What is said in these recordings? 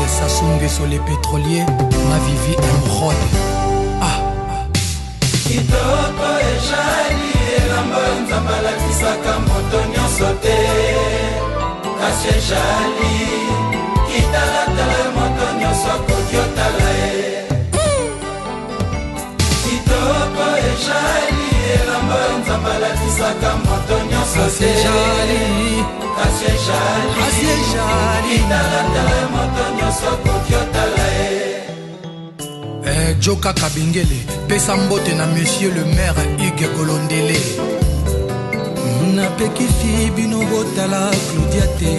Sassou sur les pétroliers, ma Vivi Emerald. Kitoko ejali elamba nzambala kisaka moto nyonso te kasi ejali kitalatala moto nyonso kokiotala ye Kitoko ejali elamba nzambala kisaka moto nyonso te kasi ejali kitalatala moto nyonso kokiotala ye Joka Kabingele, pesa mbote na monsieur le maire Hugues Golondele. Napekisi bino botala Claudia te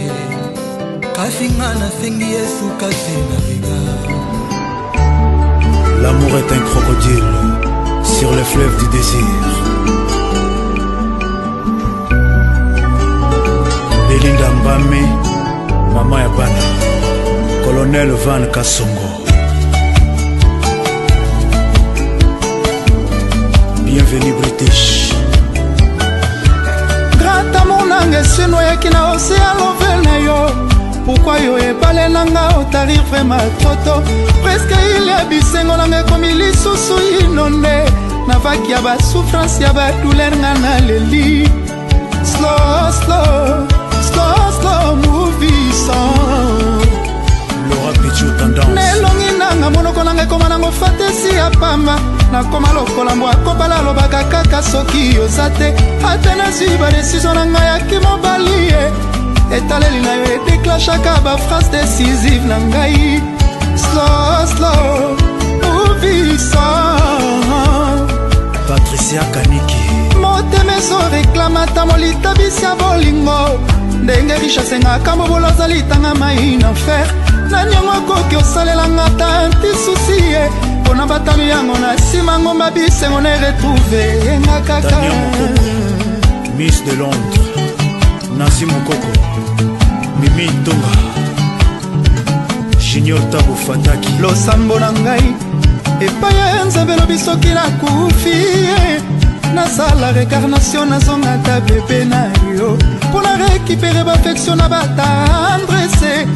kafinga na sengi Yesu kase na riga. L'amour est un crocodile sur le fleuve du désir. Belinda Mbame, Mama Yabana, Colonel Van Kasongo. Bienvenue British. Grata monanga sino yaki na océan lovel na yo. Pourquoi yo ebale nanga otarir vraiment toto. Presque il y a bisengo nanga komi lisusu inonde. Navaki ya ba souffrance ya ba douleur ngana leli. Slow, slow, slow, slow movie song. Laura Pichou tendance. Nelongi nanga monoko nanga koma nango fatesi ya pamba. Nakoma lokola mbwa kobala lobaka kaka soki yozate. Ate nazwi ba décision nanga yaki mobali ye. Etaleli na yo edéclenchaka ba phrase décisive na ngai. Slow, slow, movie song. Patricia Kaniki. Motema ezo reklamata molita bisi ya bolingo. Ndenge richesse ngaka mobolo azalitanga mai na enfer. Nani yango akoki osalelanga ta nti susi ye. Pona batami yango na nsima ngomba bisengo na retrouve yenga kaka. Miss de Londres Nancy Mokoko, Mimi Tonga, Junior Tabo Fataki. Losambo na ngai epai ya nzambe lobi soki nakufi nasala recarnation nazonga ta bebe na yo mpona récupérer baaffection na batandrese